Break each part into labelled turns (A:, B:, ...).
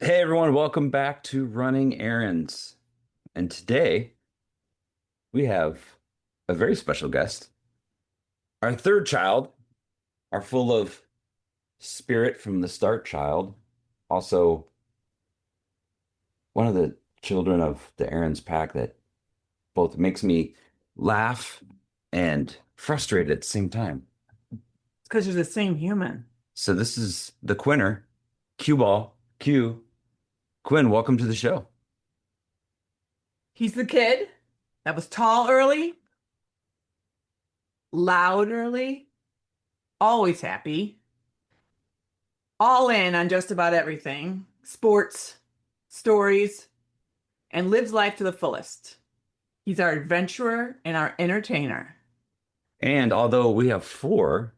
A: Hey everyone, welcome back to Running Ahrens. And today we have a very special guest. Our third child, our full of spirit from the start child, also one of the children of the Ahrens pack that both makes me laugh and frustrated at the same time.
B: It's because you're the same human.
A: So this is the Quinner, Q Ball, Q. Quinn, welcome to the show.
B: He's the kid that was tall early, loud early, always happy, all in on just about everything, sports, stories, and lives life to the fullest. He's our adventurer and our entertainer.
A: And although we have four,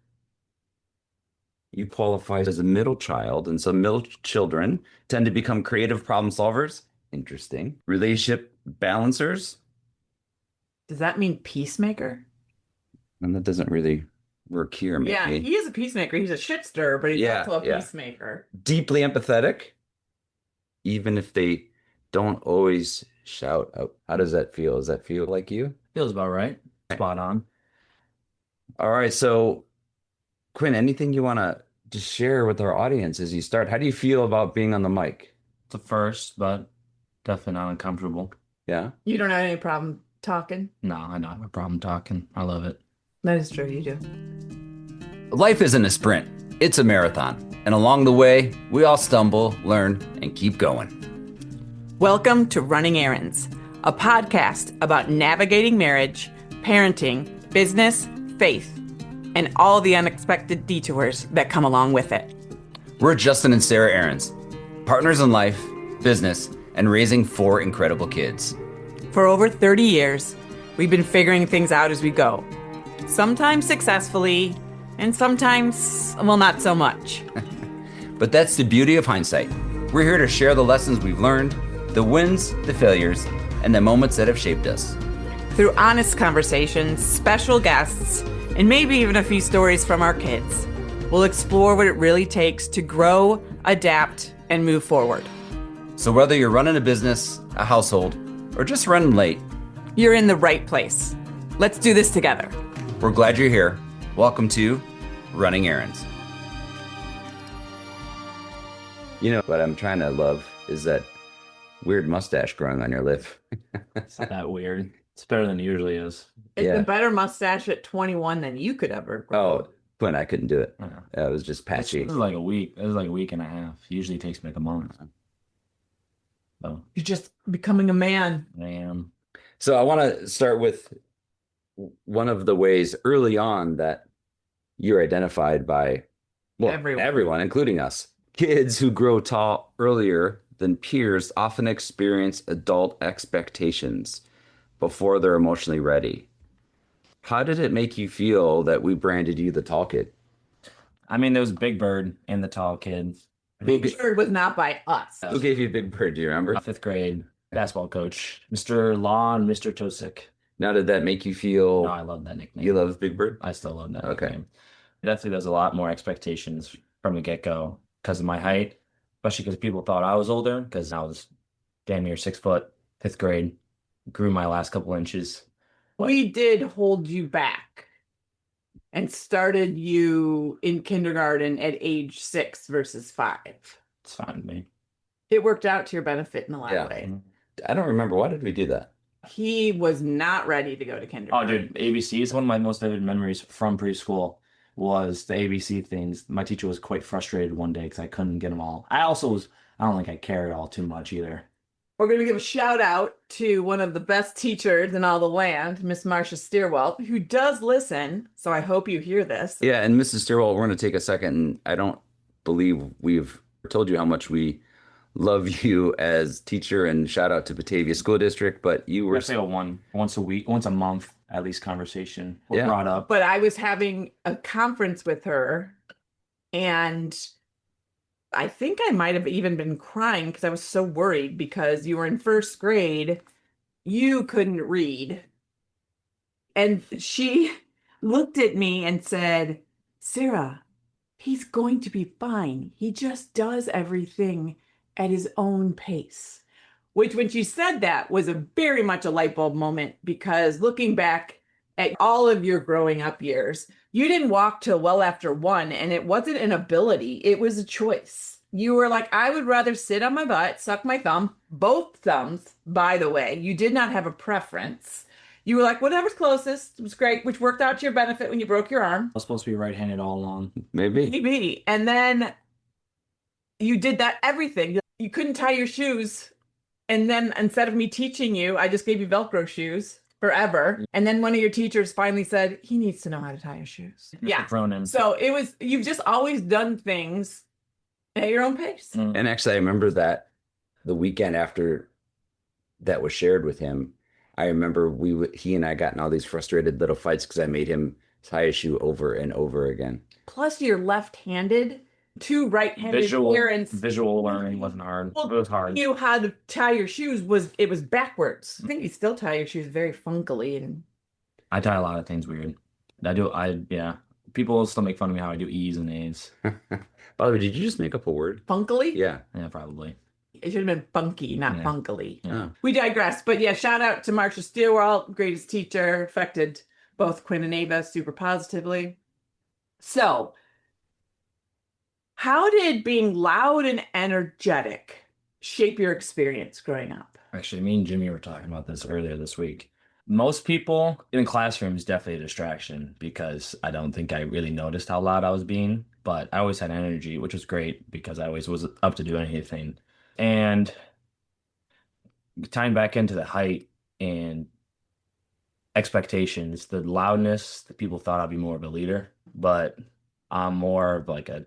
A: you qualify as a middle child, and so middle children tend to become creative problem solvers. Interesting. Relationship balancers.
B: Does that mean peacemaker?
A: And that doesn't really work here,
B: Yeah,
A: maybe.
B: he is a peacemaker. He's a shit stirrer, but he's
A: Yeah,
B: also a
A: yeah.
B: peacemaker.
A: Deeply empathetic, even if they don't always shout out. How does that feel? Does that feel like you?
C: Feels about right. Spot on.
A: All right, so Quinn, anything you want to just share with our audience as you start? How do you feel about being on the mic?
C: It's a first, but definitely not uncomfortable.
A: Yeah?
B: You don't have any problem talking?
C: No, I don't have a problem talking. I love it.
B: That is true, you do.
A: Life isn't a sprint, it's a marathon. And along the way, we all stumble, learn, and keep going.
B: Welcome to Running Ahrens, a podcast about navigating marriage, parenting, business, faith, and all the unexpected detours that come along with it.
A: We're Justin and Sarah Ahrens, partners in life, business, and raising four incredible kids.
B: For over 30 years, we've been figuring things out as we go. Sometimes successfully, and sometimes, well, not so much.
A: But that's the beauty of hindsight. We're here to share the lessons we've learned, the wins, the failures, and the moments that have shaped us.
B: Through honest conversations, special guests, and maybe even a few stories from our kids, we'll explore what it really takes to grow, adapt, and move forward.
A: So whether you're running a business, a household, or just running late,
B: You're in the right place. Let's do this together.
A: we're glad you're here. Welcome to Running Ahrens. You know what I'm trying to love is that weird mustache growing on your lip.
C: It's not that weird. It's better than it usually is.
B: It's
A: Yeah.
B: a better mustache at 21 than you could ever grow.
A: Oh, Quinn, I couldn't do it.
C: I know.
A: It was just patchy.
C: This is like a week. This is like a week and a half. Usually takes me like a month. So
B: You're just becoming a man.
C: I am.
A: So I want to start with one of the ways early on that you're identified by, well,
B: Everyone.
A: everyone, including us. Kids who grow tall earlier than peers often experience adult expectations before they're emotionally ready. How did it make you feel that we branded you the tall kid?
C: I mean, there was Big Bird and the tall kid.
A: Big-
B: Bird was not by us.
A: Who gave you Big Bird? Do you remember?
C: Fifth grade basketball coach, Mr. Law and Mr. Tosick.
A: Now, did that make you feel
C: No, I love that nickname.
A: you love Big Bird?
C: I still love that
A: Okay.
C: nickname. Definitely, there's a lot more expectations from the get-go because of my height, especially because people thought I was older because I was damn near 6 foot, fifth grade, grew my last couple inches.
B: We did hold you back and started you in kindergarten at age 6 versus 5.
C: It's fine with me.
B: It worked out to your benefit in a lot
A: Yeah.
B: of ways.
A: I don't remember. Why did we do that?
B: He was not ready to go to
C: Oh,
B: kindergarten.
C: dude, ABC is one of my most vivid memories from preschool was the ABC things. My teacher was quite frustrated one day because I couldn't get them all. I don't think I cared all too much either.
B: We're going to give a shout out to one of the best teachers in all the land, Miss Marcia Steerwell, who does listen. So I hope you hear this.
A: Yeah, and Mrs. Stirwell, we're going to take a second. And I don't believe we've told you how much we love you as teacher, and shout out to Batavia School District. But you were
C: Let's say once a week, once a month, at least conversation
A: Yeah.
C: brought up.
B: But I was having a conference with her, and I think I might have even been crying because I was so worried because you were in first grade, you couldn't read. And she looked at me and said, Sarah, he's going to be fine. He just does everything at his own pace. Which, when she said that, was a very much a light bulb moment, because looking back at all of your growing up years, you didn't walk till well after 1, and it wasn't an ability, it was a choice. You were like, I would rather sit on my butt, suck my thumb, both thumbs, by the way. You did not have a preference. You were like, whatever's closest was great, which worked out to your benefit when you broke your arm.
C: I was supposed to be right-handed all along.
A: Maybe.
B: Maybe. And then you did that everything. You couldn't tie your shoes. And then instead of me teaching you, I just gave you Velcro shoes forever. And then one of your teachers finally said, he needs to know how to tie his shoes. Yeah.
C: Thrown in.
B: So you've just always done things at your own pace.
C: Mm.
A: And actually, I remember that the weekend after that was shared with him, I remember he and I got in all these frustrated little fights because I made him tie his shoe over and over again.
B: Plus, you're left-handed. 2 right-handed parents.
C: Visual learning wasn't hard.
B: Well,
C: It was hard.
B: You how to tie your shoes was backwards. I think you still tie your shoes very funkily, and
C: I tie a lot of things weird. Yeah. People still make fun of me how I do E's and A's.
A: By the way, did you just make up a word?
B: funkily.
A: Yeah.
C: Yeah, probably.
B: It should have been funky, not
C: Yeah.
B: funkily.
C: Yeah.
A: Oh.
B: We digress, but yeah, shout out to Marcia Steelwell, greatest teacher, affected both Quinn and Ava super positively. So, how did being loud and energetic shape your experience growing up?
C: Actually, me and Jimmy were talking about this earlier this week. Most people in classrooms definitely a distraction because I don't think I really noticed how loud I was being, but I always had energy, which was great because I always was up to do anything. And tying back into the height and expectations, the loudness, that people thought I'd be more of a leader, but I'm more of like a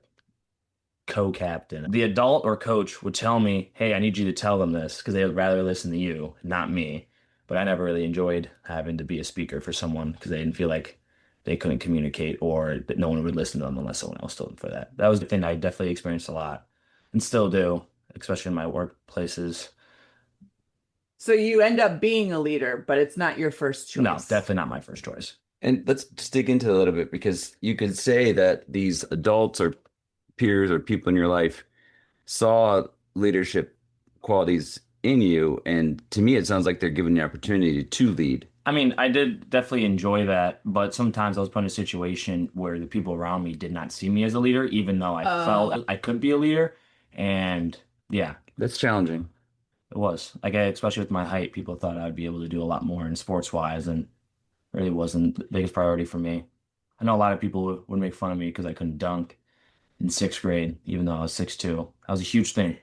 C: co-captain. The adult or coach would tell me, hey, I need you to tell them this because they would rather listen to you, not me. But I never really enjoyed having to be a speaker for someone because they didn't feel like they couldn't communicate or that no one would listen to them unless someone else told them for that. That was the thing I definitely experienced a lot and still do, especially in my workplaces.
B: So you end up being a leader, but it's not your first choice.
C: No, definitely not my first choice.
A: And let's just dig into it a little bit because you could say that these adults or peers or people in your life saw leadership qualities in you. And to me, it sounds like they're giving you an opportunity to lead.
C: I mean, I did definitely enjoy that, but sometimes I was put in a situation where the people around me did not see me as a leader, even though I felt I could be a leader. And yeah,
A: That's challenging.
C: it was. Like, especially with my height, people thought I'd be able to do a lot more in sports-wise, and really wasn't the biggest priority for me. I know a lot of people would make fun of me because I couldn't dunk in 6th grade, even though I was 6'2". That was a huge thing.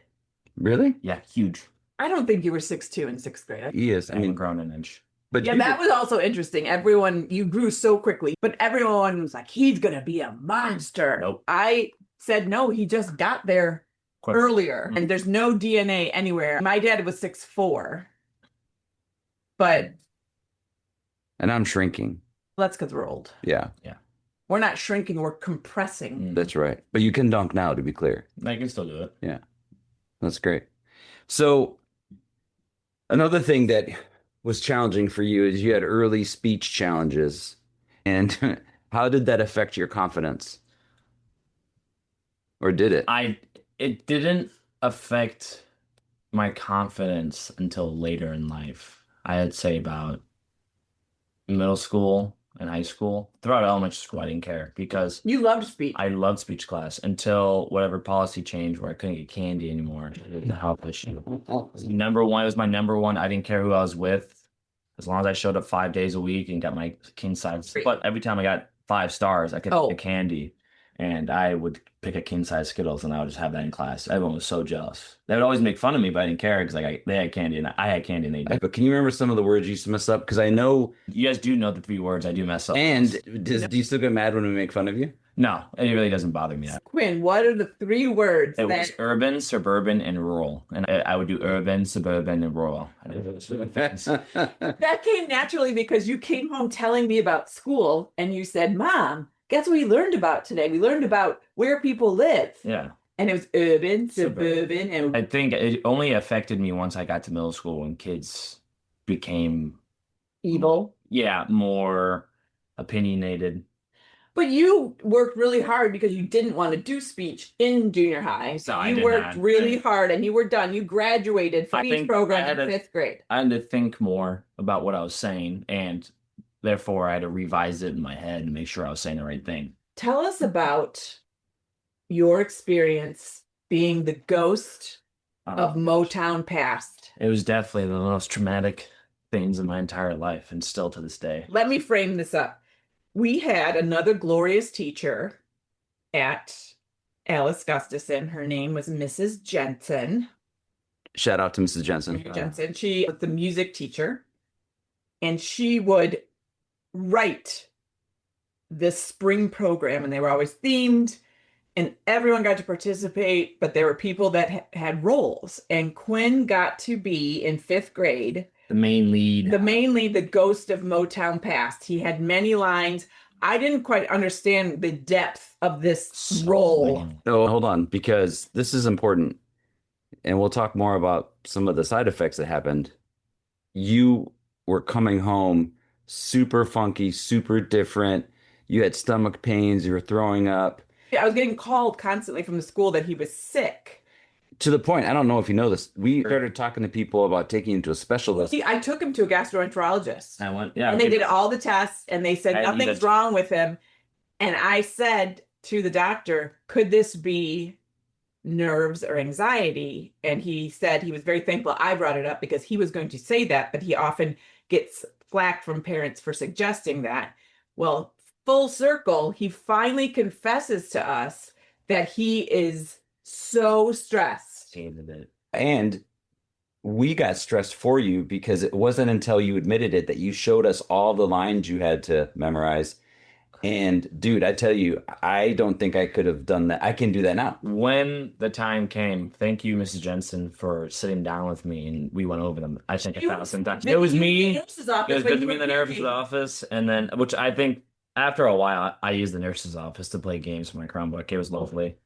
A: Really?
C: Yeah, huge.
B: I don't think you were 6'2" in 6th grade.
A: He is.
C: I haven't grown an inch.
A: But
B: Yeah, that was also interesting. You grew so quickly, but everyone was like, he's going to be a monster.
C: Nope.
B: I said, no, he just got there
C: Quick.
B: earlier, and there's no DNA anywhere. My dad was 6'4", but
A: And I'm shrinking.
B: that's because we're old.
A: Yeah,
B: We're not shrinking, we're compressing.
C: Mm.
A: that's right. But you can dunk now, to be clear.
C: I can still do it.
A: That's great. So another thing that was challenging for you is you had early speech challenges. And how did that affect your confidence? Or did it?
C: It didn't affect my confidence until later in life. I'd say about middle school and high school. Throughout elementary school, I didn't care because
B: You loved speech.
C: I loved speech class until whatever policy changed where I couldn't get candy anymore. It was a health issue. It was my number one. I didn't care who I was with. As long as I showed up 5 days a week and got my king size. But every time I got 5 stars, I could get candy. And I would pick a king size Skittles and I would just have that in class. Everyone was so jealous. They would always make fun of me, but I didn't care because they had candy and I had candy and they didn't.
A: But can you remember some of the words you used to mess up? Because I know.
C: You guys do know the 3 words I do mess up.
A: And do you still get mad when we make fun of you?
C: No, it really doesn't bother me.
B: Quinn, what are the 3 words
C: It
B: that
C: was urban, suburban, and rural. And I would do urban, suburban, and rural.
B: that came naturally because you came home telling me about school and you said, Mom, guess what we learned about today? We learned about where people live.
C: Yeah.
B: And it was urban, suburban, and
C: I think it only affected me once I got to middle school when kids became,
B: evil.
C: more opinionated.
B: But you worked really hard because you didn't want to do speech in junior high. So
C: No, I
B: you
C: did
B: worked
C: not.
B: really hard and you were done. You graduated from
C: I
B: speech
C: think
B: program
C: I had
B: in
C: a-
B: fifth grade.
C: I had to think more about what I was saying, and therefore I had to revise it in my head and make sure I was saying the right thing.
B: Tell us about your experience being the ghost of Motown past.
C: It was definitely the most traumatic things in my entire life, and still to this day.
B: Let me frame this up. We had another glorious teacher at Alice Gustafson. Her name was Mrs. Jensen.
A: Shout out to Mrs. Jensen.
B: Jensen. She was the music teacher, and she would write this spring program, and they were always themed, and everyone got to participate, but there were people that had roles, and Quinn got to be in fifth grade
C: The main lead.
B: the ghost of Motown past. He had many lines. I didn't quite understand the depth of this role.
A: Oh, hold on, because this is important. And we'll talk more about some of the side effects that happened. You were coming home super funky, super different. You had stomach pains, you were throwing up.
B: I was getting called constantly from the school that he was sick.
A: To the point, I don't know if you know this, we started talking to people about taking him to a specialist.
B: I took him to a gastroenterologist.
C: I went, yeah.
B: And they did all the tests and they said
C: I
B: nothing's
C: needed-
B: wrong with him. And I said to the doctor, could this be nerves or anxiety? And he said he was very thankful I brought it up because he was going to say that, but he often gets flack from parents for suggesting that. Well, full circle, he finally confesses to us that he is so stressed.
C: Hated it.
A: And we got stressed for you because it wasn't until you admitted it that you showed us all the lines you had to memorize. And dude, I tell you, I don't think I could have done that. I can do that now.
C: When the time came, thank you, Mrs. Jensen, for sitting down with me, and we went over them. I think 1,000 times. It was me. It was good to be in the nurse's office, and then, which I think after a while, I used the nurse's office to play games for my Chromebook. It was lovely,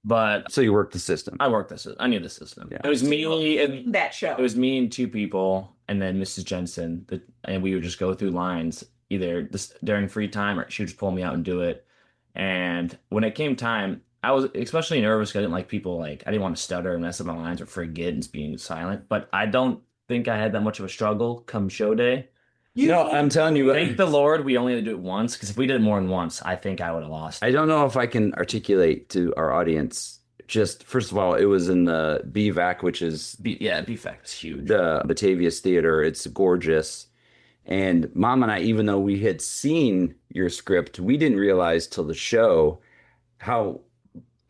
C: but
A: So you worked the system.
C: I worked this. I knew the system.
A: Yeah.
C: It was me and
B: That show.
C: it was me and two people, and then Mrs. Jensen, and we would just go through lines either during free time, or she would just pull me out and do it. And when it came time, I was especially nervous because I didn't like people, like, I didn't want to stutter and mess up my lines or forget and being silent. But I don't think I had that much of a struggle come show day.
A: No, I'm telling you,
C: Thank the Lord we only had to do it once, because if we did it more than once, I think I would have lost.
A: I don't know if I can articulate to our audience. Just first of all, it was in the BVAC, which is
C: BFAC is huge.
A: the Batavius Theater. It's gorgeous. And Mom and I, even though we had seen your script, we didn't realize till the show how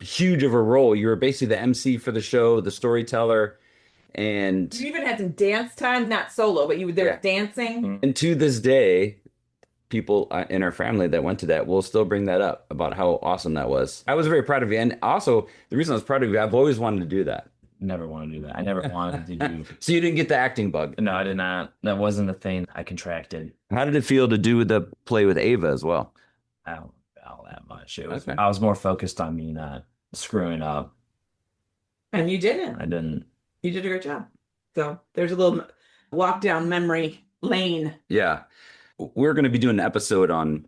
A: huge of a role. You were basically the MC for the show, the storyteller. And
B: You even had some dance time, not solo, but you were there dancing.
A: and to this day, people in our family that went to that will still bring that up about how awesome that was. I was very proud of you. And also, the reason I was proud of you, I've always wanted to do that.
C: Never want to do that. I never wanted to do.
A: So you didn't get the acting bug.
C: No, I did not. That wasn't a thing I contracted.
A: How did it feel to do the play with Ava as well?
C: I don't know that much. It was.
A: Okay.
C: I was more focused on me not screwing up.
B: And you didn't.
C: I didn't.
B: You did a great job. So there's a little walk down memory lane.
A: Yeah. We're going to be doing an episode on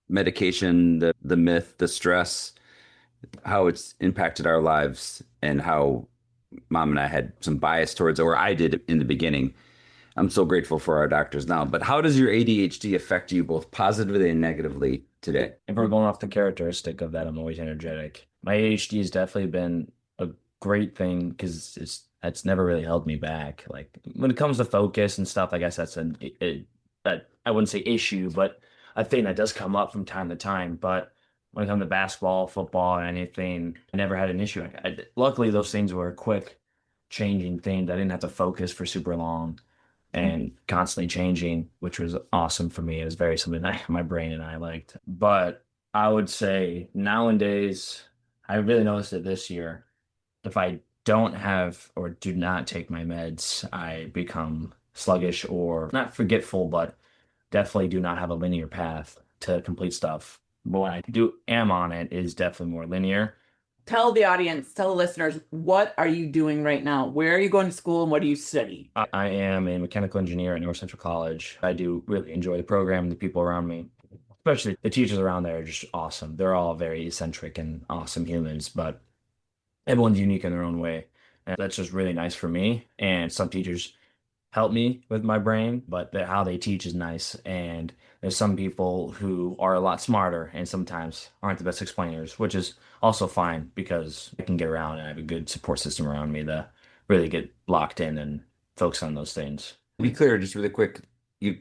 A: medication, the myth, the stress, how it's impacted our lives, and how Mom and I had some bias towards it, or I did in the beginning. I'm so grateful for our doctors now. But how does your ADHD affect you both positively and negatively today?
C: If we're going off the characteristic of that, I'm always energetic. My ADHD has definitely been a great thing because it's never really held me back. Like when it comes to focus and stuff, I guess that's that I wouldn't say issue, but a thing that does come up from time to time. But when it comes to basketball, football, anything, I never had an issue. Luckily, those things were quick changing things. I didn't have to focus for super long and constantly changing, which was awesome for me. It was very something that my brain and I liked. But I would say nowadays, I really noticed it this year. If I don't have or do not take my meds, I become sluggish or not forgetful, but definitely do not have a linear path to complete stuff. But when I am on it, is definitely more linear.
B: Tell the audience, tell the listeners, what are you doing right now? Where are you going to school and what do you study?
C: I am a mechanical engineer at North Central College. I do really enjoy the program and the people around me. Especially the teachers around there are just awesome. They're all very eccentric and awesome humans, but everyone's unique in their own way. And that's just really nice for me. And some teachers help me with my brain, but how they teach is nice. And there's some people who are a lot smarter and sometimes aren't the best explainers, which is also fine because I can get around and I have a good support system around me to really get locked in and focus on those things.
A: To be clear, just really quick, you,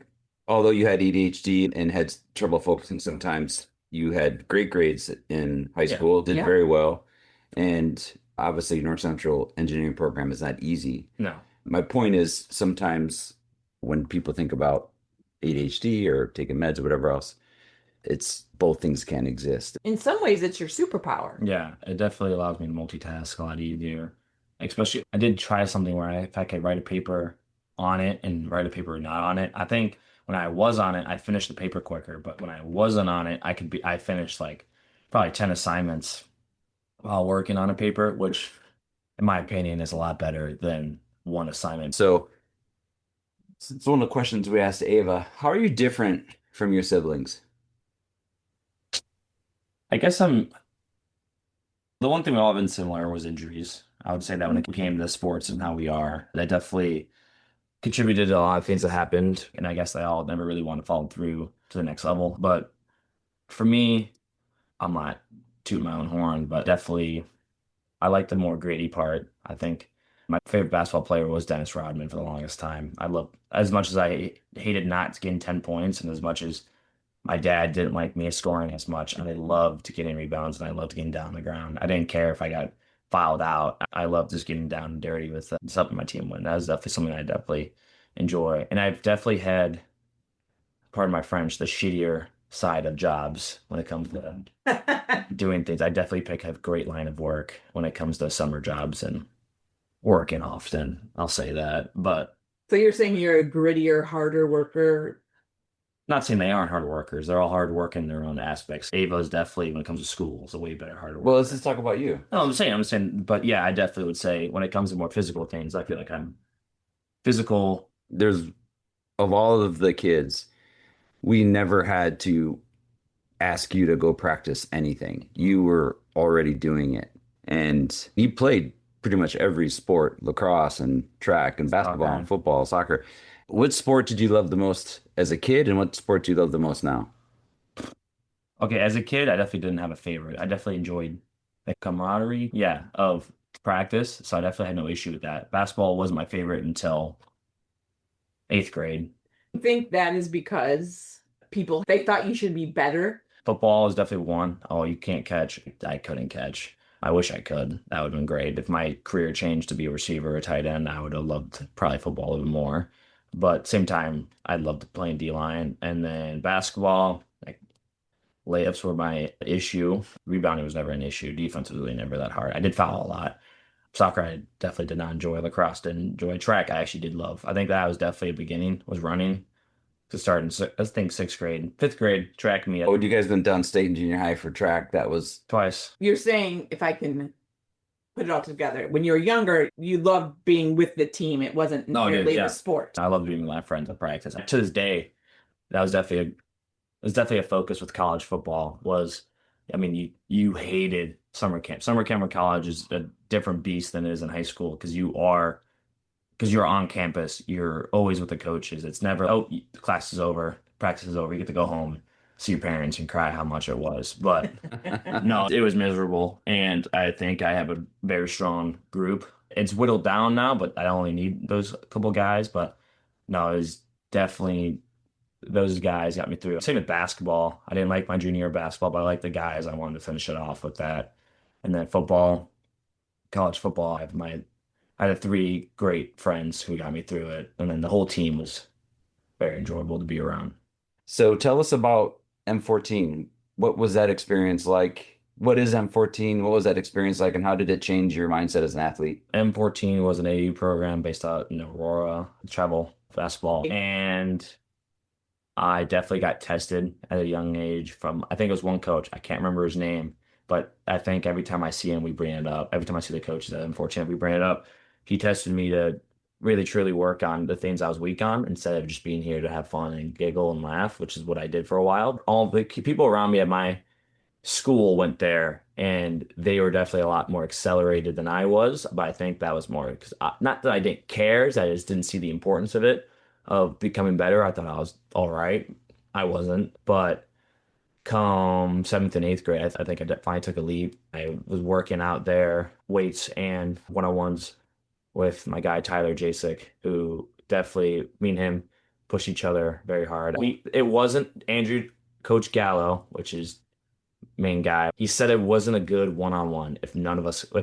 A: although you had ADHD and had trouble focusing sometimes, you had great grades in high
C: Yeah.
A: school, did
B: Yeah.
A: very well. And obviously, North Central engineering program is not easy.
C: No.
A: My point is sometimes when people think about ADHD or taking meds or whatever else, it's both things can exist.
B: In some ways, it's your superpower.
C: Yeah, it definitely allows me to multitask a lot easier. Especially, I did try something where if I could write a paper on it and write a paper not on it. I think when I was on it, I finished the paper quicker. But when I wasn't on it, I finished like probably 10 assignments while working on a paper, which in my opinion is a lot better than one assignment.
A: So it's one of the questions we asked Ava. How are you different from your siblings?
C: I guess the one thing we all have been similar was injuries. I would say that when it came to sports and how we are, that definitely contributed to a lot of things that happened. And I guess they all never really want to follow through to the next level. But for me, I'm not tooting my own horn, but definitely I like the more gritty part. I think my favorite basketball player was Dennis Rodman for the longest time. I love, as much as I hated not getting 10 points, and as much as my dad didn't like me scoring as much, and I loved getting rebounds and I loved getting down on the ground. I didn't care if I got fouled out. I loved just getting down and dirty with helping my team win. That was definitely something I definitely enjoy. And I've definitely had, pardon my French, the shittier side of jobs when it comes to doing things. I definitely pick a great line of work when it comes to summer jobs and working often. I'll say that. But
B: So you're saying you're a grittier, harder worker.
C: not saying they aren't hard workers. They're all hard work in their own aspects. Ava is definitely, when it comes to school, is a way better hard worker.
A: Well, let's just talk about you.
C: No, I'm saying, but yeah, I definitely would say when it comes to more physical things, I feel like I'm physical.
A: There's of all of the kids, we never had to ask you to go practice anything. You were already doing it. And you played pretty much every sport, lacrosse and track and basketball
C: Okay.
A: and football, soccer. What sport did you love the most as a kid, and what sport do you love the most now?
C: Okay, as a kid, I definitely didn't have a favorite. I definitely enjoyed the camaraderie, yeah, of practice. So I definitely had no issue with that. Basketball wasn't my favorite until eighth grade.
B: I think that is because they thought you should be better.
C: Football is definitely one. Oh, you can't catch. I couldn't catch. I wish I could. That would have been great. If my career changed to be a receiver or a tight end, I would have loved probably football even more. But same time, I loved playing D-line. And then basketball, like layups were my issue. Rebounding was never an issue. Defense was really never that hard. I did foul a lot. Soccer, I definitely did not enjoy. Lacrosse, didn't enjoy. Track, I actually did love. I think that was definitely a beginning, was running to start in, I think, sixth grade. Fifth grade, track me
A: Oh, you guys been down state and junior high for track? That was
C: twice.
B: You're saying, if I can put it all together, when you were younger, you loved being with the team. It wasn't
C: No, it is,
B: merely
C: yeah.
B: the sport.
C: I loved being with my friends at practice. To this day, that was definitely a focus with college football. I mean, you hated summer camp. Summer camp or college is a different beast than it is in high school because you're on campus. You're always with the coaches. It's never, oh, the class is over, practice is over. You get to go home, see your parents, and cry how much it was. But no, it was miserable. And I think I have a very strong group. It's whittled down now, but I only need those couple guys. But no, it was definitely those guys got me through. Same with basketball. I didn't like my junior year of basketball, but I liked the guys. I wanted to finish it off with that. And then football, college football, I had three great friends who got me through it. And then the whole team was very enjoyable to be around.
A: So tell us about M14. What was that experience like? What is M14? What was that experience like, and how did it change your mindset as an athlete?
C: M14 was an AU program based out in Aurora, travel basketball. And I definitely got tested at a young age from, I think it was one coach. I can't remember his name, but I think every time I see him, we bring it up. Every time I see the coaches at M14, we bring it up. He tested me to really truly work on the things I was weak on instead of just being here to have fun and giggle and laugh, which is what I did for a while. All the people around me at my school went there and they were definitely a lot more accelerated than I was. But I think that was more because not that I didn't care, is I just didn't see the importance of it, of becoming better. I thought I was all right. I wasn't. But come seventh and eighth grade, I think I finally took a leap. I was working out there, weights and one-on-ones with my guy Tyler Jasek, who definitely me and him pushed each other very hard. It wasn't Andrew Coach Gallo, which is main guy. He said it wasn't a good one-on-one if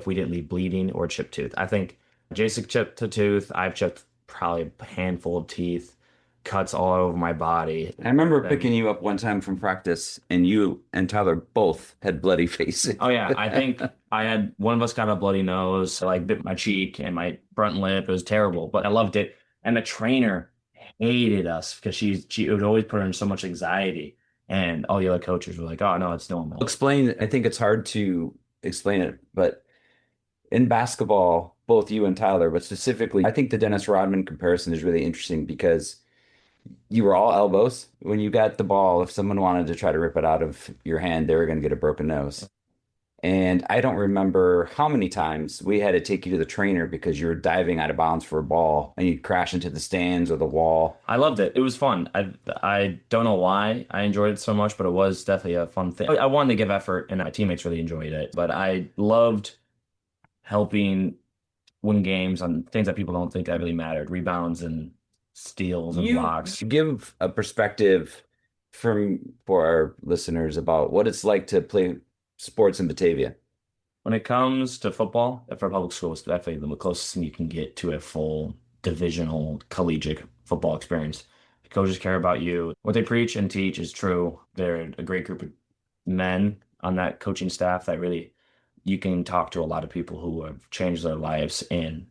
C: we didn't leave bleeding or chipped tooth. I think Jasek chipped a tooth. I've chipped probably a handful of teeth, cuts all over my body.
A: I remember picking you up one time from practice, and you and Tyler both had bloody faces.
C: Oh yeah, I think I had one of us got a bloody nose, like bit my cheek and my front lip. It was terrible, but I loved it. And the trainer hated us because she would always put her in so much anxiety. And all the other coaches were like, "Oh no, it's normal."
A: Explain, I think it's hard to explain it, but in basketball, both you and Tyler, but specifically, I think the Dennis Rodman comparison is really interesting because you were all elbows. When you got the ball, if someone wanted to try to rip it out of your hand, they were going to get a broken nose. And I don't remember how many times we had to take you to the trainer because you were diving out of bounds for a ball and you'd crash into the stands or the wall.
C: I loved it. It was fun. I don't know why I enjoyed it so much, but it was definitely a fun thing. I wanted to give effort, and my teammates really enjoyed it. But I loved helping win games on things that people don't think that really mattered, rebounds and steals and blocks.
A: Give a perspective for our listeners about what it's like to play sports in Batavia.
C: When it comes to football, for public schools, definitely the closest thing you can get to a full divisional collegiate football experience. The coaches care about you. What they preach and teach is true. They're a great group of men on that coaching staff that really you can talk to a lot of people who have changed their lives and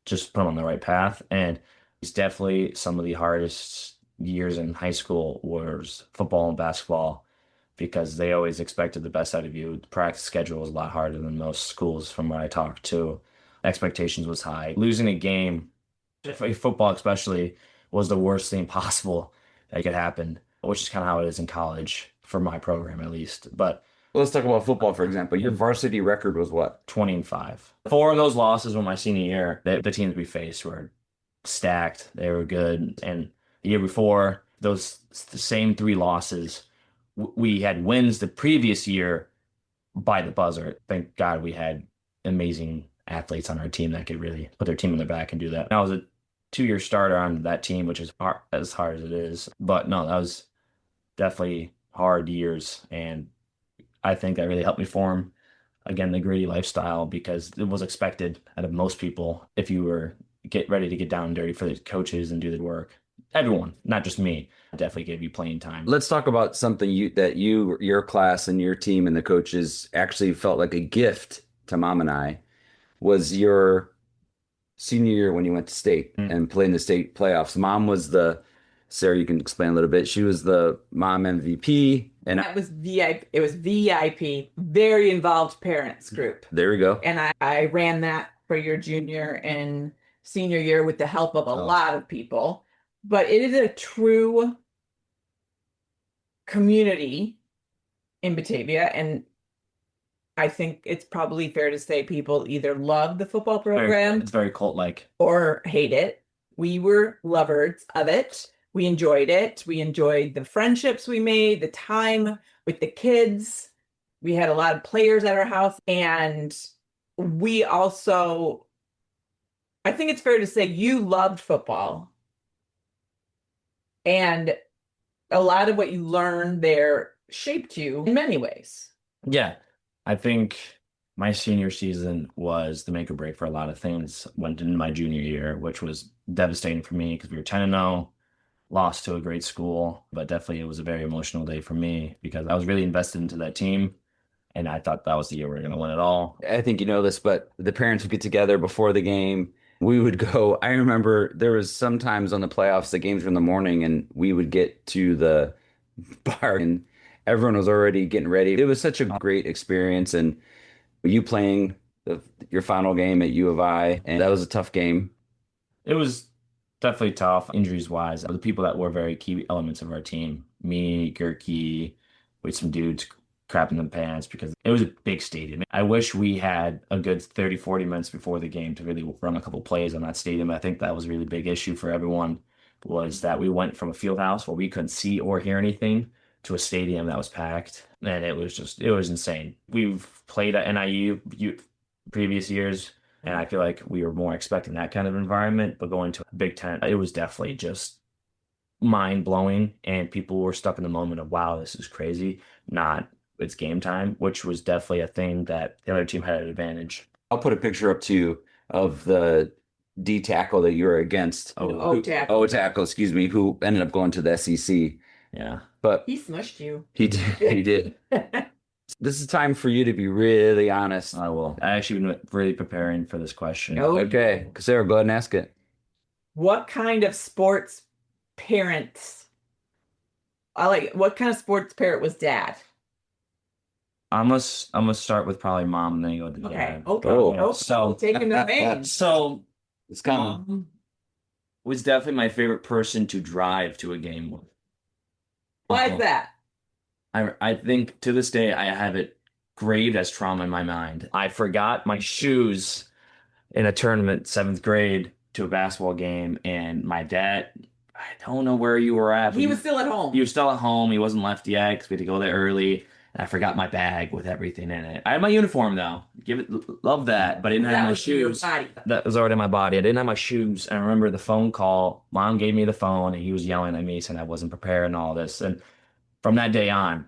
C: just put them on the right path. And it's definitely some of the hardest years in high school was football and basketball because they always expected the best out of you. The practice schedule was a lot harder than most schools from what I talked to. Expectations was high. Losing a game, football especially, was the worst thing possible that could happen, which is kind of how it is in college for my program at least. But
A: let's talk about football, for example. Your varsity record was what?
C: 20-5. 4 of those losses were my senior year. The teams we faced were stacked. They were good. And the year before, the same 3 losses, we had wins the previous year by the buzzer. Thank God we had amazing athletes on our team that could really put their team on their back and do that. I was a 2-year starter on that team, which is as hard as it is. But no, that was definitely hard years. And I think that really helped me form, again, the gritty lifestyle because it was expected out of most people if you were get ready to get down and dirty for the coaches and do the work. Everyone, not just me, definitely gave you playing time.
A: Let's talk about something your class and your team and the coaches actually felt like a gift to Mom and I was your senior year when you went to state and played in the state playoffs. Mom was Sarah, you can explain a little bit. She was the mom MVP. And
B: that was VIP. It was VIP, very involved parents group.
A: There we go.
B: And I ran that for your junior and senior year with the help of a lot of people. But it is a true community in Batavia. And I think it's probably fair to say people either love the football program.
C: It's very cult-like.
B: Or hate it. We were lovers of it. We enjoyed it. We enjoyed the friendships we made, the time with the kids. We had a lot of players at our house. And we also, I think it's fair to say you loved football. And a lot of what you learned there shaped you in many ways.
C: Yeah, I think my senior season was the make or break for a lot of things. Went into my junior year, which was devastating for me because we were 10-0, lost to a great school. But definitely it was a very emotional day for me because I was really invested into that team. And I thought that was the year we were going to win it all.
A: I think you know this, but the parents would get together before the game. We would go. I remember there was sometimes on the playoffs, the games were in the morning, and we would get to the bar and everyone was already getting ready. It was such a great experience. And you playing your final game at U of I, and that was a tough game.
C: It was definitely tough, injuries wise. The people that were very key elements of our team, me, Gerke, with some dudes crapping the pants because it was a big stadium. I wish we had a good 30, 40 minutes before the game to really run a couple plays on that stadium. I think that was a really big issue for everyone was that we went from a field house where we couldn't see or hear anything to a stadium that was packed. And it was insane. We've played at NIU previous years. And I feel like we were more expecting that kind of environment, but going to a Big Ten, it was definitely just mind blowing. And people were stuck in the moment of, wow, this is crazy. Not it's game time, which was definitely a thing that the other team had an advantage.
A: I'll put a picture up to you of the D tackle that you were against.
B: O tackle.
A: O tackle, excuse me, who ended up going to the SEC.
C: Yeah.
A: But
B: He smushed you.
A: he did. He did. This is time for you to be really honest.
C: I will. I actually been really preparing for this question.
B: Oh.
A: Okay, Sarah, go ahead and ask it.
B: What kind of sports parents? What kind of sports parent was dad?
C: I'm gonna start with probably mom and then go to
B: Okay.
C: dad.
B: Okay.
A: Oh.
B: Nope.
C: So-
B: Taking the veins.
C: So
A: It's coming.
C: mom was definitely my favorite person to drive to a game with.
B: Why is that?
C: I think to this day I have it graved as trauma in my mind. I forgot my shoes in a tournament, 7th grade, to a basketball game, and my dad, I don't know where you were at. But
B: He was still at home.
C: he was still at home. He wasn't left yet because we had to go there early. And I forgot my bag with everything in it. I had my uniform though. Love that, but I didn't have
B: That
C: my
B: was your
C: shoes.
B: body.
C: That was already in my body. I didn't have my shoes. And I remember the phone call. Mom gave me the phone and he was yelling at me saying I wasn't prepared and all this. And from that day on,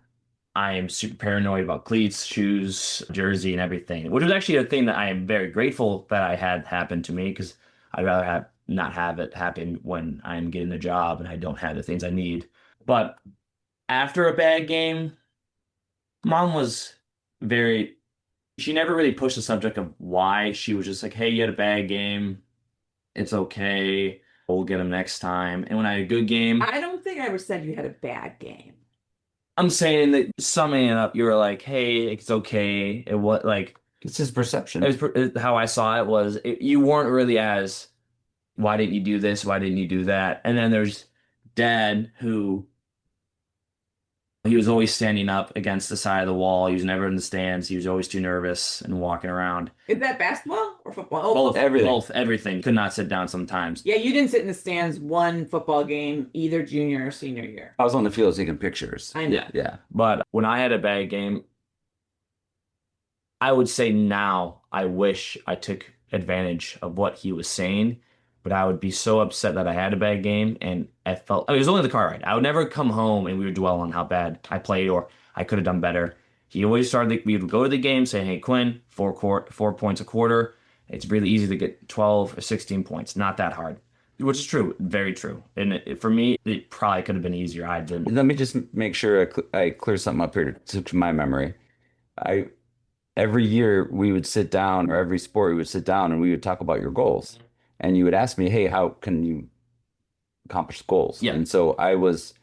C: I am super paranoid about cleats, shoes, jersey, and everything, which was actually a thing that I am very grateful that I had happen to me because I'd rather not have it happen when I'm getting a job and I don't have the things I need. But after a bad game, mom was she never really pushed the subject of why. She was just like, hey, you had a bad game. It's okay. We'll get them next time. And when I had a good game,
B: I don't think I ever said you had a bad game.
C: I'm saying that summing it up, you were like, hey, it's okay. It was like,
A: It's his perception.
C: how I saw it was you weren't really as, why didn't you do this? Why didn't you do that? And then there's dad who he was always standing up against the side of the wall. He was never in the stands. He was always too nervous and walking around.
B: Is that basketball or football? Oh,
C: Both,
A: everything.
C: everything. Could not sit down sometimes.
B: Yeah, you didn't sit in the stands one football game, either junior or senior year.
A: I was on the field taking pictures.
B: I know.
C: Yeah.
A: Yeah.
C: But when I had a bad game, I would say now I wish I took advantage of what he was saying, but I would be so upset that I had a bad game and it was only the car ride. I would never come home and we would dwell on how bad I played or I could have done better. He always we would go to the game, say, hey, Quinn, 4 points a quarter. It's really easy to get 12 or 16 points. Not that hard, which is true. Very true. And for me, it probably could have been easier. I didn't.
A: Let me just make sure I clear something up here to my memory. Every year we would sit down, or every sport we would sit down and we would talk about your goals. And you would ask me, hey, how can you accomplish goals?
C: Yeah.
A: And so I was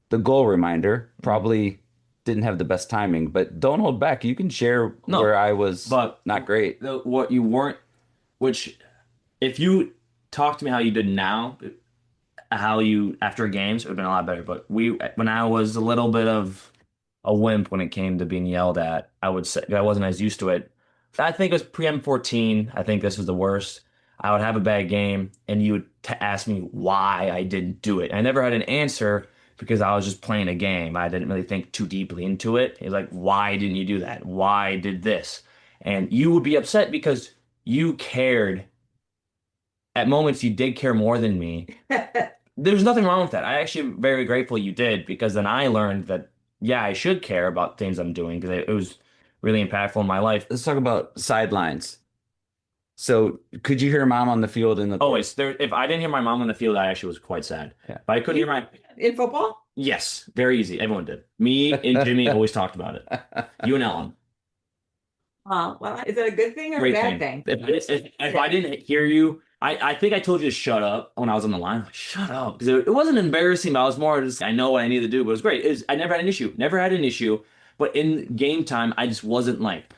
A: the goal reminder, probably didn't have the best timing, but don't hold back. You can share
C: No,
A: where I was
C: but
A: not great.
C: What you weren't, which if you talk to me how you did now, how you after games, it would have been a lot better. But when I was a little bit of a wimp when it came to being yelled at, I would say I wasn't as used to it. I think it was pre-M14. I think this was the worst. I would have a bad game, and you would ask me why I didn't do it. I never had an answer because I was just playing a game. I didn't really think too deeply into it. It was like, why didn't you do that? Why did this? And you would be upset because you cared. At moments, you did care more than me. There's nothing wrong with that. I actually am very grateful you did because then I learned that, yeah, I should care about things I'm doing because it was really impactful in my life.
A: Let's talk about sidelines. So could you hear mom on the field in the
C: Always. If I didn't hear my mom on the field, I actually was quite sad.
A: Yeah.
C: But I couldn't hear my...
B: In football?
C: Yes, very easy. Everyone did. Me and Jimmy always talked about it. You and Ellen.
B: Well, is that a good thing or a
C: Great
B: bad
C: thing.
B: thing?
C: If I didn't hear you, I think I told you to shut up when I was on the line. Like, shut up. Because it wasn't embarrassing, but I was more just, I know what I needed to do, but it was great. I never had an issue. Never had an issue. But in game time, I just wasn't like,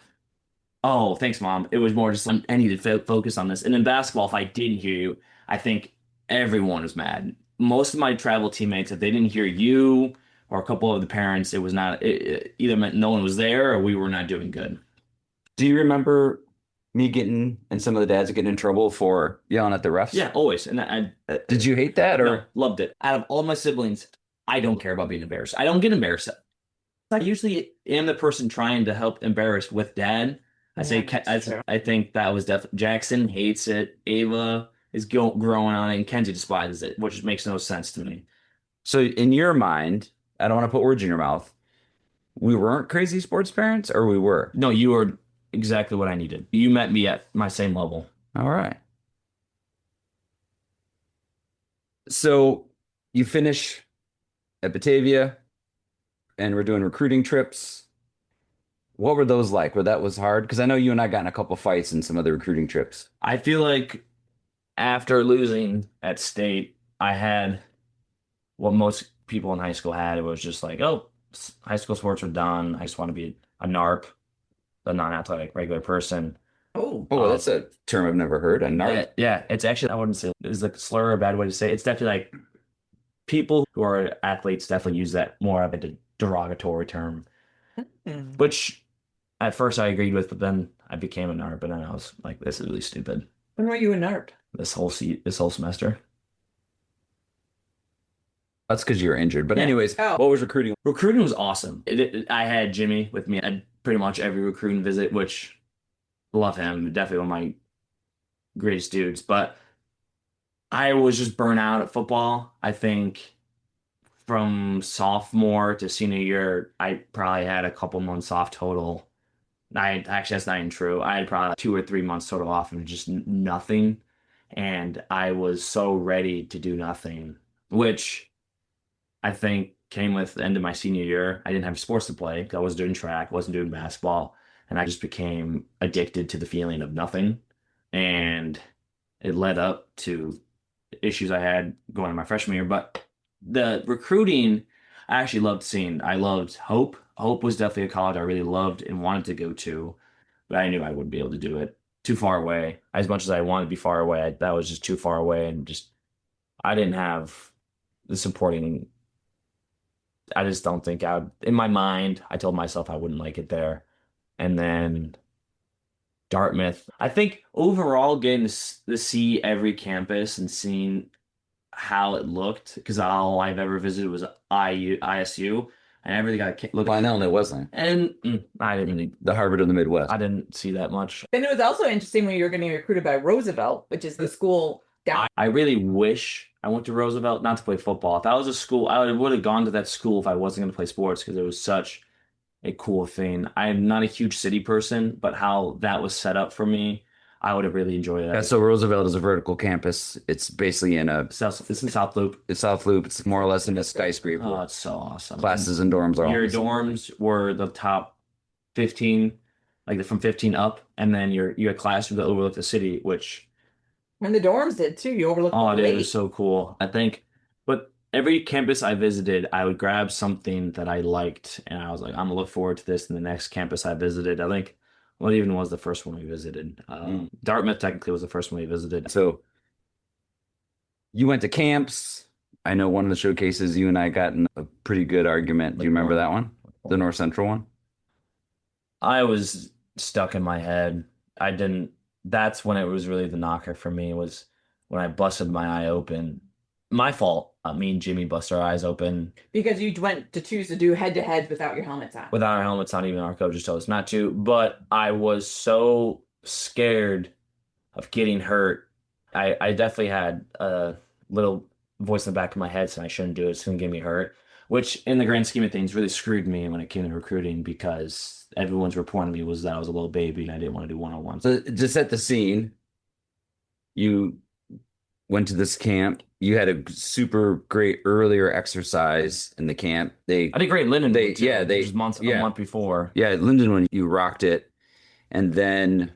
C: oh, thanks, Mom. It was more just, I need to focus on this. And in basketball, if I didn't hear you, I think everyone was mad. Most of my travel teammates, if they didn't hear you or a couple of the parents, it was not, it either meant no one was there or we were not doing good.
A: Do you remember me getting and some of the dads getting in trouble for yelling at the refs?
C: Yeah, always. And
A: Did you hate that or?
C: no, loved it. Out of all my siblings, I don't care about being embarrassed. I don't get embarrassed. I usually am the person trying to help embarrass with dad. I say,
B: that's true.
C: I think that was definitely Jackson hates it. Ava is growing on it, and Kenzie despises it, which makes no sense to me.
A: So in your mind, I don't want to put words in your mouth. We weren't crazy sports parents, or we were?
C: No, you were exactly what I needed. You met me at my same level.
A: All right. So you finish at Batavia, and we're doing recruiting trips. What were those like? Where that was hard? Because I know you and I got in a couple fights in some of the recruiting trips.
C: I feel like after losing at state, I had what most people in high school had. It was just like, oh, high school sports are done. I just want to be a NARP, a non-athletic regular person.
B: Oh,
A: Oh, that's a term I've never heard. A narc.
C: Yeah, it's actually, I wouldn't say it's a slur or a bad way to say it. It's definitely like people who are athletes definitely use that more of a derogatory term, which at first I agreed with, but then I became a NARP, and then I was like, this is really stupid.
B: when were you a NARP?
C: This whole semester.
A: That's because you were injured. But
C: Yeah.
A: anyways,
B: Oh.
A: what was recruiting?
C: Recruiting was awesome. I had Jimmy with me at pretty much every recruiting visit, which love him. Definitely one of my greatest dudes. But I was just burnt out at football. I think from sophomore to senior year, I probably had a couple months off total. Actually, that's not even true. I had probably like 2 or 3 months total off of just nothing. And I was so ready to do nothing, which I think came with the end of my senior year. I didn't have sports to play. I was doing track, wasn't doing basketball, and I just became addicted to the feeling of nothing. And it led up to issues I had going in my freshman year. But the recruiting, I actually loved seeing. I loved Hope. Hope was definitely a college I really loved and wanted to go to, but I knew I wouldn't be able to do it. Too far away. As much as I wanted to be far away, that was just too far away, and just I didn't have the supporting. I just don't think I would. In my mind, I told myself I wouldn't like it there. And then Dartmouth. I think overall getting to see every campus and seeing how it looked, because all I've ever visited was ISU. I never really got to look
A: Well, I
C: at
A: know it wasn't.
C: and I didn't really,
A: The Harvard of the Midwest.
C: I didn't see that much.
B: Then it was also interesting when you were getting recruited by Roosevelt, which is the school down.
C: I really wish I went to Roosevelt not to play football. If that was a school, I would have gone to that school if I wasn't going to play sports because it was such a cool thing. I'm not a huge city person, but how that was set up for me, I would have really enjoyed that.
A: Yeah, so Roosevelt is a vertical campus. It's basically in a
C: It's in South Loop.
A: South Loop. It's more or less in a skyscraper.
C: Oh, it's so awesome.
A: Classes and dorms are all
C: Your
A: the same.
C: dorms were the top 15, like from 15 up, and then you had classrooms that overlooked the city, which
B: And the dorms did too. You overlooked
C: oh,
B: the
C: dude, it
B: lake.
C: was so cool. I think, but every campus I visited, I would grab something that I liked, and I was like, I'm gonna look forward to this in the next campus I visited. I think what even was the first one we visited? Dartmouth technically was the first one we visited.
A: So you went to camps. I know one of the showcases you and I got in a pretty good argument. Do you remember that one? The North Central one?
C: I was stuck in my head. I didn't. That's when it was really the knocker for me was when I busted my eye open. My fault. Me and Jimmy busted our eyes open
B: Because you went to choose to do head to head without your helmets on.
C: without our helmets on. Even our coaches told us not to. But I was so scared of getting hurt. I definitely had a little voice in the back of my head saying I shouldn't do it. It's going to get me hurt. Which, in the grand scheme of things, really screwed me when it came to recruiting because everyone's report on me was that I was a little baby and I didn't want to do one-on-ones.
A: So to set the scene, you went to this camp. You had a super great earlier exercise in the camp.
C: I did great in Linden.
A: They-
C: too,
A: yeah, they-
C: which was a
A: yeah.
C: month before.
A: Yeah, at Linden, you rocked it. And then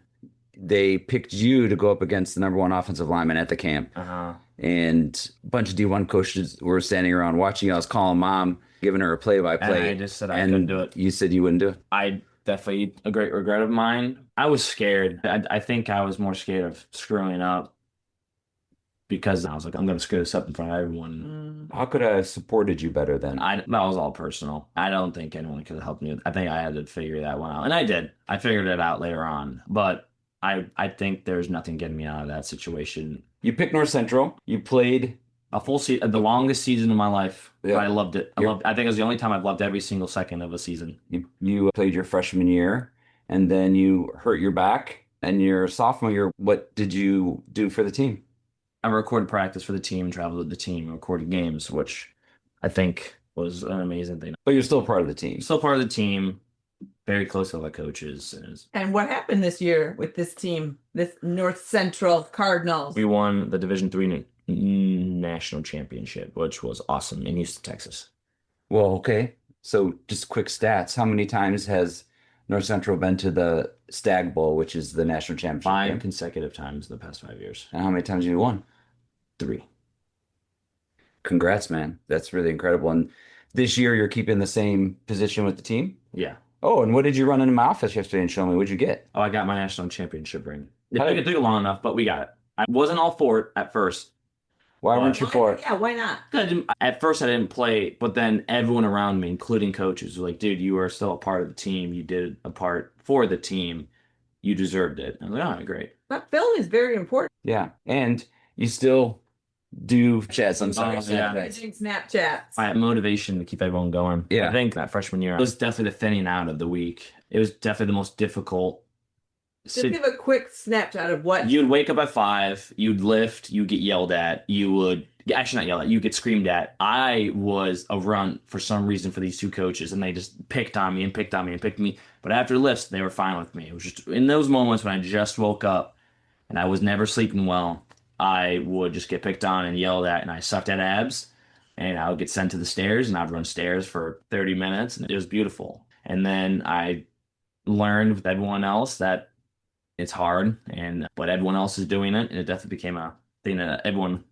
A: they picked you to go up against the number one offensive lineman at the camp.
C: Uh-huh.
A: And a bunch of D1 coaches were standing around watching you. I was calling mom, giving her a
C: And
A: play-by-play.
C: I just said I
A: And
C: couldn't do it.
A: you said you wouldn't do it?
C: I definitely a great regret of mine. I was scared. I think I was more scared of screwing up because I was like, I'm going to screw this up in front of everyone.
A: How could I have supported you better then?
C: That was all personal. I don't think anyone could have helped me. I think I had to figure that one out. And I did. I figured it out later on. But I think there's nothing getting me out of that situation.
A: You picked North Central. You played
C: A full season, the longest season of my life.
A: Yeah.
C: I loved it. I think it was the only time I've loved every single second of a season.
A: you played your freshman year, and then you hurt your back. And your sophomore year, what did you do for the team?
C: I recorded practice for the team, traveled with the team, recorded games, which I think was an amazing thing.
A: But you're still part of the team.
C: Still part of the team, very close to the coaches.
B: And what happened this year with this team, this North Central Cardinals?
C: We won the Division III national championship, which was awesome in Houston, Texas.
A: Well, okay. So just quick stats. How many times has North Central been to the Stag Bowl, which is the national championship
C: 5
A: game?
C: consecutive times in the past 5 years.
A: And how many times have you won?
C: 3.
A: Congrats, man. That's really incredible. And this year you're keeping the same position with the team?
C: Yeah.
A: Oh, and what did you run into my office yesterday and show me? What'd you get?
C: Oh, I got my national championship ring. It took long enough, but we got it. I wasn't all for it at first.
A: Why weren't you for it?
B: Yeah, why not?
C: At first, I didn't play, but then everyone around me, including coaches, was like, dude, you are still a part of the team. You did a part for the team. You deserved it. I was like, all right, great.
B: But film is very important.
A: Yeah. And you still do chats. I'm sorry.
C: Oh, yeah.
B: Using Snapchats.
C: My motivation to keep everyone going.
A: Yeah.
C: I think that freshman year, it was definitely the thinning out of the week. It was definitely the most difficult.
B: Just give a quick snapshot of what
C: You'd wake up at 5, you'd lift, you'd get yelled at, you would actually not yelled at, you get screamed at. I was a runt for some reason for these two coaches, and they just picked on me and picked on me and picked me. But after lifts, they were fine with me. It was just in those moments when I just woke up and I was never sleeping well, I would just get picked on and yelled at, and I sucked at abs, and I would get sent to the stairs, and I'd run stairs for 30 minutes, and it was beautiful. And then I learned with everyone else that it's hard, but everyone else is doing it, and it definitely became a thing that everyone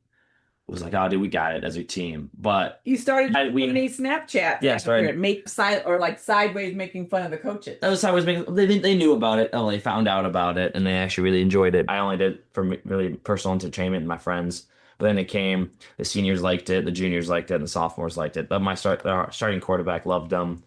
C: was like, "Oh, dude, we got it as a team." But
B: you started doing these Snapchats.
C: Yeah, started
B: make side or like sideways making fun of the coaches.
C: that was how I was making. They knew about it. Oh, they found out about it, and they actually really enjoyed it. I only did it for really personal entertainment and my friends. But then it came. The seniors liked it, the juniors liked it, and the sophomores liked it. But my starting quarterback loved them.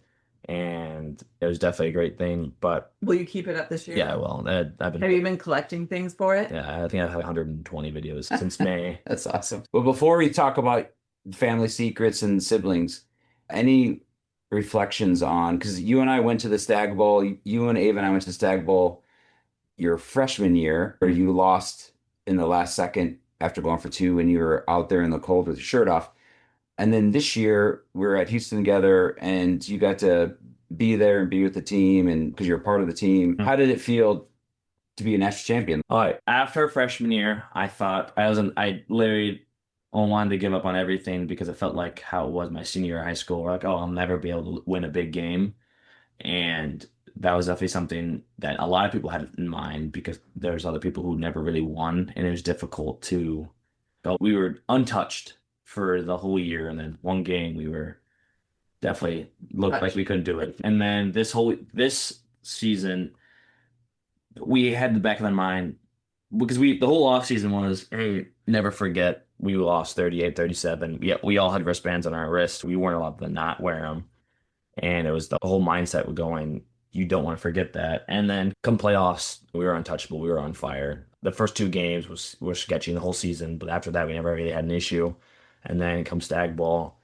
C: And it was definitely a great thing. But
B: will you keep it up this year?
C: yeah, well,
B: Have you been collecting things for it?
C: Yeah, I think I've had 120 videos since May.
A: That's awesome. Well, before we talk about family secrets and siblings, any reflections on, because you and I went to the Stag Bowl, you and Ava and I went to the Stag Bowl your freshman year, where you lost in the last second after going for 2 and you were out there in the cold with your shirt off. And then this year we were at Houston together and you got to be there and be with the team, and because you're a part of the team. How did it feel to be a national champion?
C: All right. After freshman year, I thought I literally wanted to give up on everything because it felt like how it was my senior year of high school. Like, oh, I'll never be able to win a big game. And that was definitely something that a lot of people had in mind because there's other people who never really won, and it was difficult to go. We were untouched for the whole year, and then one game we were definitely looked like we couldn't do it. And then this season we had in the back of my mind, because the whole off season was, hey, never forget we lost 38-37. We all had wristbands on our wrists. We weren't allowed to not wear them, and it was the whole mindset going, you don't want to forget that. And then come playoffs, we were untouchable. We were on fire. The first 2 games were sketchy the whole season, but after that we never really had an issue. And then come Stag Ball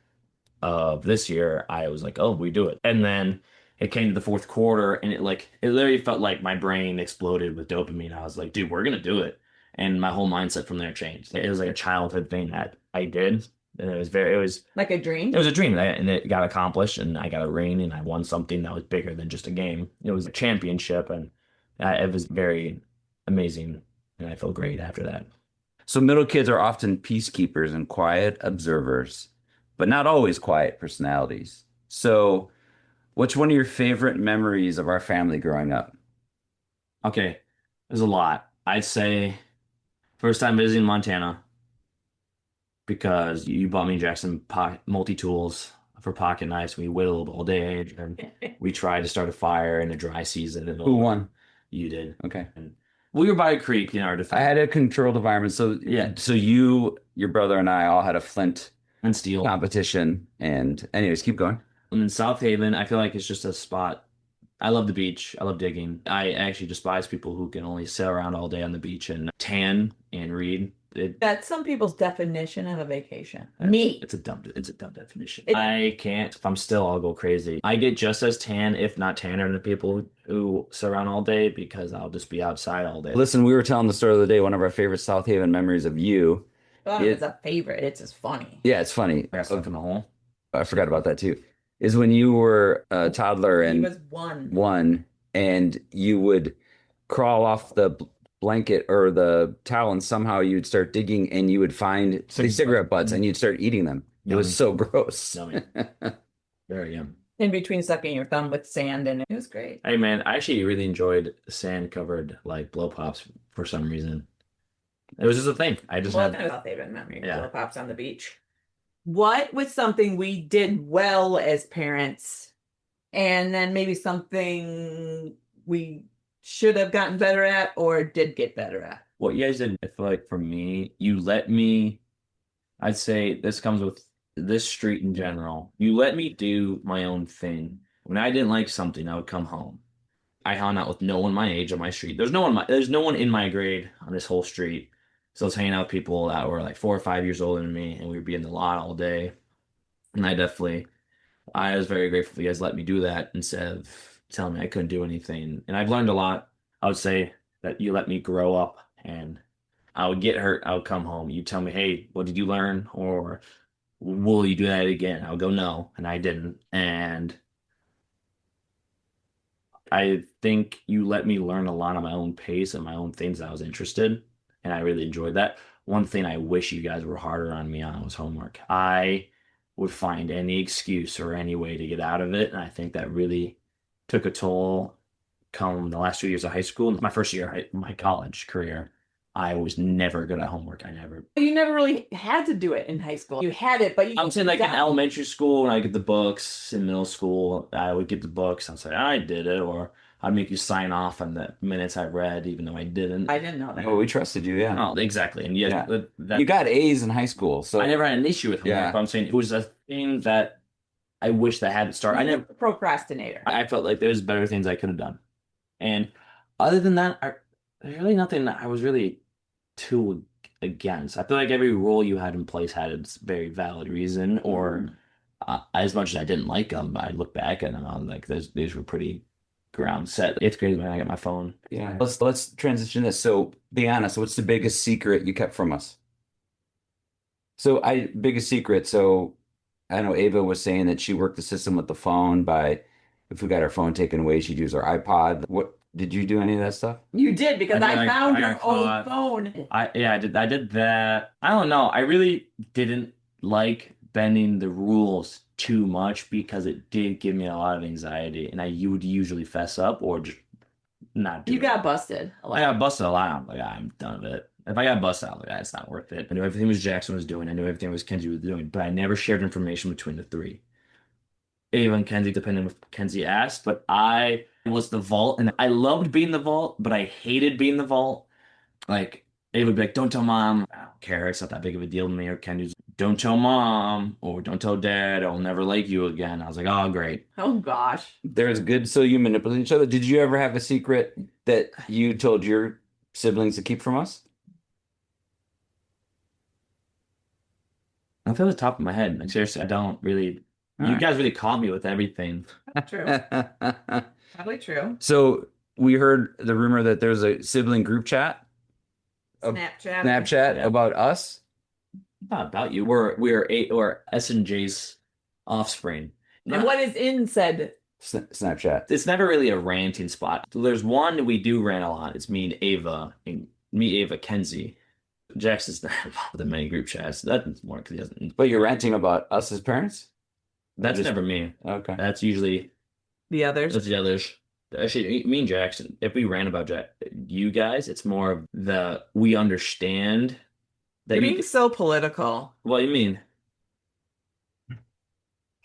C: of this year, I was like, oh, we do it. And then it came to the fourth quarter, and it literally felt like my brain exploded with dopamine. I was like, dude, we're gonna do it. And my whole mindset from there changed. It was like a childhood thing that I did, and it was
B: like a dream.
C: It was a dream, and it got accomplished, and I got a ring, and I won something that was bigger than just a game. It was a championship, and it was very amazing, and I feel great after that.
A: So middle kids are often peacekeepers and quiet observers, but not always quiet personalities. So what's one of your favorite memories of our family growing up?
C: Okay, there's a lot. I'd say first time visiting Montana, because you bought me Jackson multi-tools for pocket knives. We whittled all day, and we tried to start a fire in a dry season.
A: Who won?
C: You did.
A: Okay.
C: And We were by a creek in our
A: I
C: defense.
A: had a controlled environment. So
C: Yeah.
A: so you, your brother, and I all had a flint
C: And steel.
A: competition. And anyways, keep going.
C: And in South Haven, I feel like it's just a spot. I love the beach. I love digging. I actually despise people who can only sit around all day on the beach and tan and read.
B: That's some people's definition of a vacation. Me.
C: It's a dumb definition. I can't. If I'm still, I'll go crazy. I get just as tan, if not tanner, than the people who sit around all day because I'll just be outside all day.
A: Listen, we were telling the story of the day. One of our favorite South Haven memories of you.
B: Oh, it's a favorite. It's just funny.
A: Yeah, it's funny.
C: I got stuck in the hole.
A: I forgot about that too. Is when you were a toddler
B: He
A: and
B: was one.
A: and you would crawl off the blanket or the towel and somehow you'd start digging and you would find these cigarette butts and you'd start eating them. It was so gross.
C: Yummy. Very yum.
B: In between sucking your thumb with sand, and it was great.
C: Hey man, I actually really enjoyed sand-covered like blow pops for some reason. It was just a thing. I just
B: Well,
C: had.
B: that was South Haven memory.
C: Yeah.
B: Blow pops on the beach. What was something we did well as parents, and then maybe something we should have gotten better at or did get better at?
C: What you guys did, I feel like for me, you let me, I'd say this comes with this street in general. You let me do my own thing. When I didn't like something, I would come home. I hung out with no one my age on my street. There's no one in my grade on this whole street. So I was hanging out with people that were like 4 or 5 years older than me, and we would be in the lot all day. And I was very grateful you guys let me do that instead of telling me I couldn't do anything. And I've learned a lot. I would say that you let me grow up, and I would get hurt. I would come home. You tell me, hey, what did you learn? Or will you do that again? I would go, no. And I didn't. And I think you let me learn a lot on my own pace and my own things that I was interested in, and I really enjoyed that. One thing I wish you guys were harder on me on was homework. I would find any excuse or any way to get out of it, and I think that really took a toll come the last 2 years of high school. My first year of my college career, I was never good at homework.
B: You never really had to do it in high school. You had it, but
C: I'm saying like in elementary school, when I get the books, in middle school, I would get the books. I'd say, I did it, or I'd make you sign off on the minutes I read, even though I didn't.
B: I didn't know that.
A: Oh, we trusted you, yeah.
C: Oh, exactly. And
A: Yeah.
C: that,
A: You got A's in high school, so
C: I never had an issue with homework,
A: Yeah.
C: but I'm saying it was a thing that I wish that had to start.
B: Procrastinator.
C: I felt like there's better things I could have done. And other than that, there's really nothing that I was really too against. I feel like every rule you had in place had its very valid reason, or as much as I didn't like them, I look back at them, I was like, these were pretty ground set. 8th grade when I got my phone.
A: yeah. Let's transition this. So be honest, what's the biggest secret you kept from us? Biggest secret. So I know Ava was saying that she worked the system with the phone by if we got our phone taken away, she'd use our iPod. What did you do any of that stuff?
B: You did, because I found your
C: got
B: old
C: caught.
B: phone.
C: I did that. I don't know. I really didn't like bending the rules too much because it did give me a lot of anxiety, and you would usually fess up or just not do
B: You
C: it.
B: got busted.
C: I got busted a lot. I'm like, I'm done with it. If I got busted, I'm like, it's not worth it. I knew everything was Jackson was doing. I knew everything was Kenzie was doing, but I never shared information between the three. Even Kenzie, depending on what Kenzie asked, but I was the vault, and I loved being the vault, but I hated being the vault. Like, Ava would be like, don't tell mom. I don't care. It's not that big of a deal to me. Or Kenzie's, don't tell mom, or don't tell dad. I'll never like you again. I was like, oh, great.
B: Oh gosh.
A: There's good, so you manipulate each other. Did you ever have a secret that you told your siblings to keep from us?
C: I feel the top of my head. Like, seriously, I don't really. You guys really caught me with everything.
B: True. Probably true.
A: So we heard the rumor that there's a sibling group chat, Snapchat
C: Yeah.
A: about us.
C: Not about you. We're S and J's offspring.
B: And what is in said?
A: Snapchat.
C: It's never really a ranting spot. There's one we do rant a lot. It's me and Ava, Kenzie. Jackson's not involved in many group chats. That's more because he doesn't.
A: But you're ranting about us as parents?
C: That's
A: Just-
C: never me.
A: Okay.
C: That's usually
B: The others.
C: the others. Actually, me and Jackson. If we rant about you guys, it's more of we understand that
B: You're
C: you.
B: being so political.
C: What do you mean?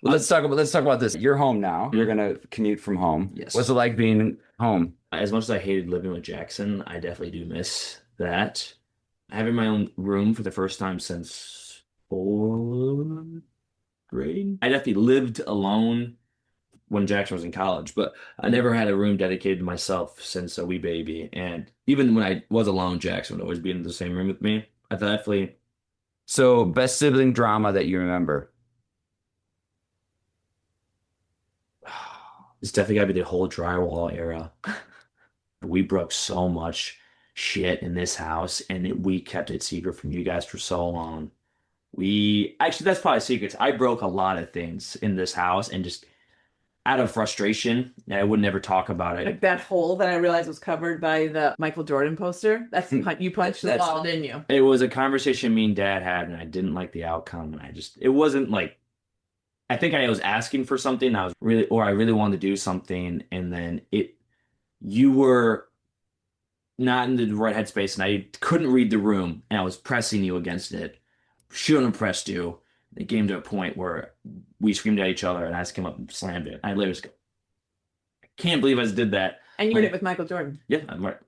A: Let's talk about this. You're home now. You're gonna commute from home.
C: Yes.
A: What's it like being home?
C: As much as I hated living with Jackson, I definitely do miss that. Having my own room for the first time since fourth grade. I definitely lived alone when Jackson was in college, but I never had a room dedicated to myself since a wee baby. And even when I was alone, Jackson would always be in the same room with me. I definitely,
A: So, best sibling drama that you remember?
C: it's definitely got to be the whole drywall era. We broke so much shit in this house, and we kept it secret from you guys for so long. We actually, that's probably secrets. I broke a lot of things in this house, and just out of frustration, I would never talk about it.
B: Like that hole that I realized was covered by the Michael Jordan poster. That's you punched the wall, didn't you?
C: It was a conversation me and Dad had, and I didn't like the outcome, and it wasn't like, I think I was asking for something, I really wanted to do something, and then you were not in the right headspace, and I couldn't read the room, and I was pressing you against it. Shouldn't have pressed you. It came to a point where we screamed at each other, and I just came up and slammed it. I literally just go, I can't believe I just did that.
B: And you did it with Michael Jordan.
C: Yeah,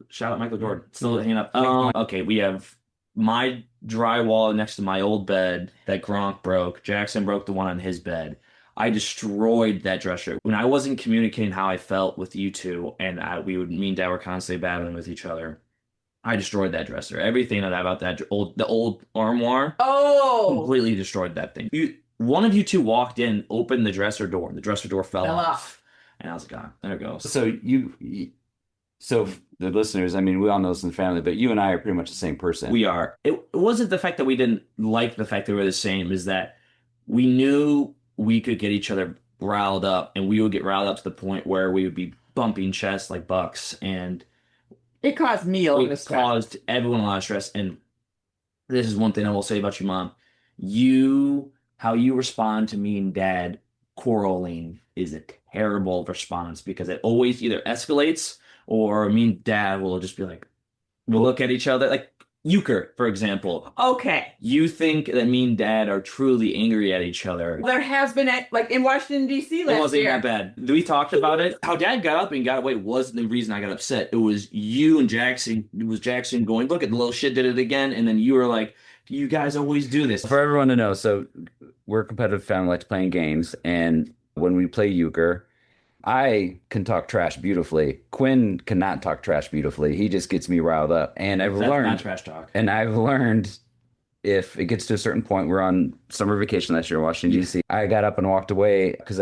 C: shout out Michael Jordan. Still hanging up. Okay, we have my drywall next to my old bed that Gronk broke. Jackson broke the one on his bed. I destroyed that dresser. When I wasn't communicating how I felt with you two, and me and Dad were constantly battling with each other, I destroyed that dresser. Everything about the old armoire, completely destroyed that thing. One of you two walked in, opened the dresser door, and the dresser door fell off. And I was like, there it goes.
A: So the listeners, I mean, we all know this in the family, but you and I are pretty much the same person.
C: We are. It wasn't the fact that we didn't like the fact that we were the same, is that we knew we could get each other riled up, and we would get riled up to the point where we would be bumping chests like bucks, and
B: it caused me a lot of stress.
C: Caused everyone a lot of stress. And this is one thing I will say about you, Mom. How you respond to me and Dad quarreling is a terrible response, because it always either escalates, or me and Dad will just be like, we'll look at each other. Like Euchre, for example.
B: Okay.
C: You think that me and Dad are truly angry at each other.
B: There has been, like in Washington, D.C. last year.
C: It wasn't that bad. We talked about it. How Dad got up and got away wasn't the reason I got upset. It was you and Jackson. It was Jackson going, look at the little shit did it again. And then you were like, you guys always do this.
A: For everyone to know, so we're a competitive family, like playing games. And when we play euchre, I can talk trash beautifully. Quinn cannot talk trash beautifully. He just gets me riled up. And That's not
C: trash talk.
A: And I've learned, if it gets to a certain point, we're on summer vacation last year in Washington, D.C. I got up and walked away because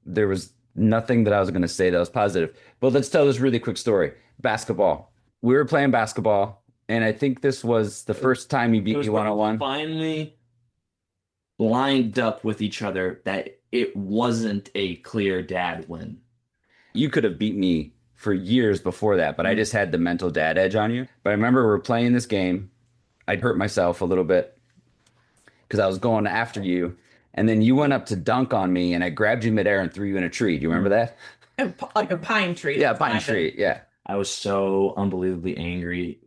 A: there was nothing that I was going to say that was positive. But let's tell this really quick story. Basketball. We were playing basketball, and I think this was the first time you beat me one-on-one.
C: Finally lined up with each other that it wasn't a clear Dad win.
A: You could have beat me for years before that, but I just had the mental dad edge on you. But I remember we were playing this game. I'd hurt myself a little bit because I was going after you. And then you went up to dunk on me, and I grabbed you midair and threw you in a tree. Do you remember that?
B: Like a pine tree.
A: Yeah, pine tree. Yeah.
C: I was so unbelievably angry,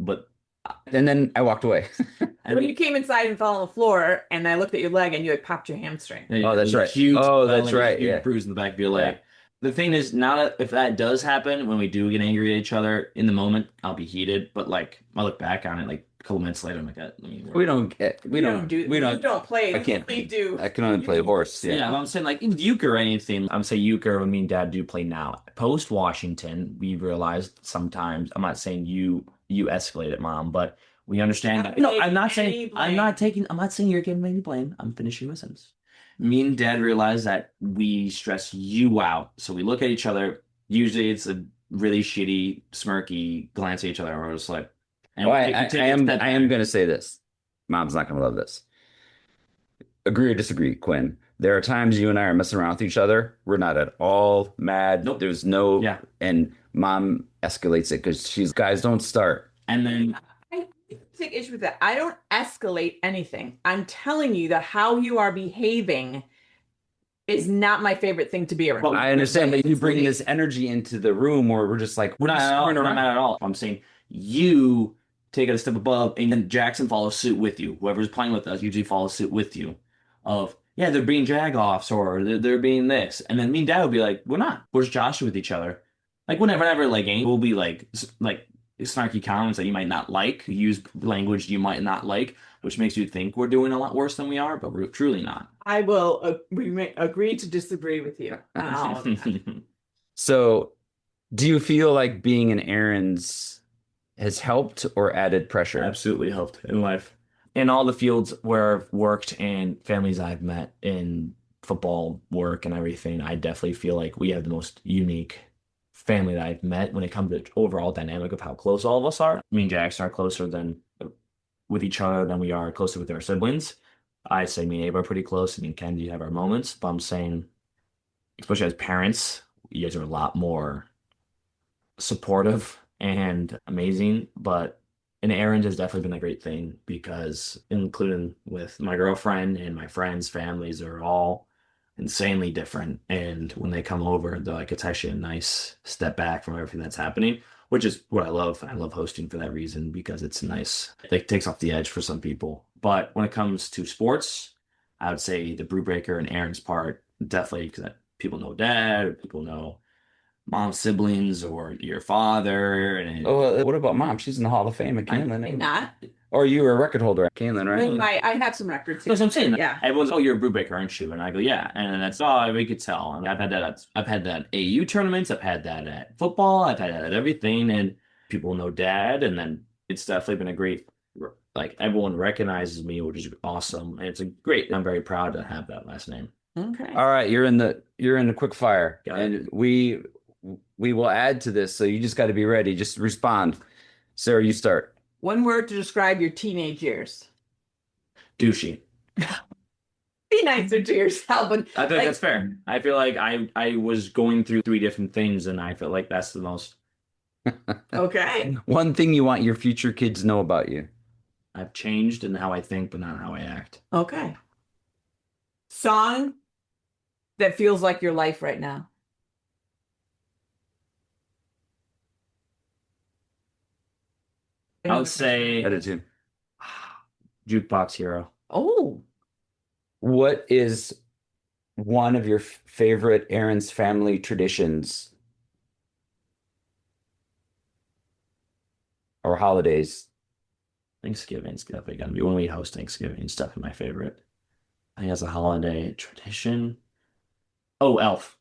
A: and then I walked away.
B: When you came inside and fell on the floor, and I looked at your leg, and you had popped your hamstring.
A: Oh, that's right. That's right.
C: Yeah, bruise in the back of your leg. Yeah. The thing is, now if that does happen, when we do get angry at each other in the moment, I'll be heated. But like, I look back on it like a couple minutes later, I'm like,
A: we don't
B: play.
A: I can't.
B: We do.
A: I can only play horse.
C: Yeah, but I'm saying like in euchre or anything. I'm saying euchre when me and Dad do play now. Post Washington, we realized sometimes. I'm not saying you escalate it, Mom, but we understand that. No, I'm not saying you're giving me any blame. I'm finishing my sentence. Me and Dad realize that we stress you out. So we look at each other. Usually it's a really shitty, smirky glance at each other. We're just like,
A: I am going to say this. Mom's not going to love this. Agree or disagree, Quinn. There are times you and I are messing around with each other. We're not at all mad.
C: Nope.
A: There's no, and Mom escalates it because she's, guys, don't start.
C: And then
B: I take issue with that. I don't escalate anything. I'm telling you that how you are behaving is not my favorite thing to be around.
A: Well, I understand, but you bring this energy into the room where we're just like,
C: we're not mad at all. I'm saying you take it a step above, and then Jackson follows suit with you. Whoever's playing with us usually follows suit with you. They're being jag-offs, or they're being this. And then me and Dad would be like, we're not. Where's Josh with each other? like whenever like we'll be like like snarky comments that you might not like, use language you might not like, which makes you think we're doing a lot worse than we are, but we're truly not.
B: I will agree to disagree with you on all of that.
A: So, do you feel like being in Ahrens has helped or added pressure?
C: Absolutely helped in life. In all the fields where I've worked and families I've met in football work and everything, I definitely feel like we have the most unique family that I've met when it comes to overall dynamic of how close all of us are. Me and Jackson are closer than with each other than we are closer with our siblings. I say me and Abe are pretty close. Me and Kenzie have our moments, but I'm saying, especially as parents, you guys are a lot more supportive and amazing. But in Ahrens has definitely been a great thing because including with my girlfriend and my friends' families are all insanely different. And when they come over, they're like, it's actually a nice step back from everything that's happening, which is what I love. I love hosting for that reason because it's nice. It like, takes off the edge for some people. But when it comes to sports, I would say the Brew Breaker and Aaron's part, definitely because people know dad, or people know mom's siblings or your father. And
A: Oh, what about mom? She's in the Hall of Fame at Canelan.
B: Not.
A: Or you were a record holder at Canelan, right?
B: I have some records.
C: that's what I'm saying.
B: Yeah.
C: Everyone's, oh, you're a brew baker, aren't you? And I go, yeah. And that's all we could tell. And I've had that. I've had that at AU tournaments. I've had that at football. I've had that at everything. And people know dad. And then it's definitely been a great, like everyone recognizes me, which is awesome. And it's a great. I'm very proud to have that last name.
B: Okay.
A: All right, you're in the quick fire,
C: Got it.
A: and we will add to this. So you just got to be ready. Just respond. Sarah, you start.
B: One word to describe your teenage years.
C: Douchey.
B: Be nicer to yourself. But
C: I think that's fair. I feel like I was going through 3 different things, and I feel like that's the most.
B: okay.
A: One thing you want your future kids to know about you.
C: I've changed in how I think, but not how I act.
B: Okay. Song that feels like your life right now.
C: I would say
A: Attitude.
C: Jukebox Hero.
B: Oh,
A: What is one of your favorite Aaron's family traditions or holidays?
C: Thanksgiving's definitely gonna be when we host Thanksgiving. It's definitely my favorite. I think as a holiday tradition. Oh, Elf.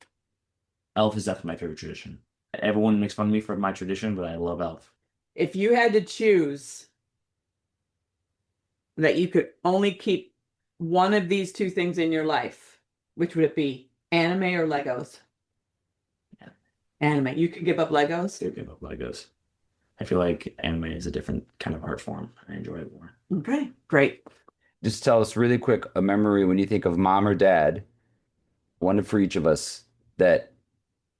C: Elf is definitely my favorite tradition. Everyone makes fun of me for my tradition, but I love Elf.
B: if you had to choose that you could only keep one of these two things in your life, which would it be? Anime or Legos?
C: Yeah.
B: Anime. You could give up Legos?
C: I give up Legos. I feel like anime is a different kind of art form. I enjoy it more.
B: Okay, great.
A: Just tell us really quick a memory when you think of mom or dad, one for each of us, that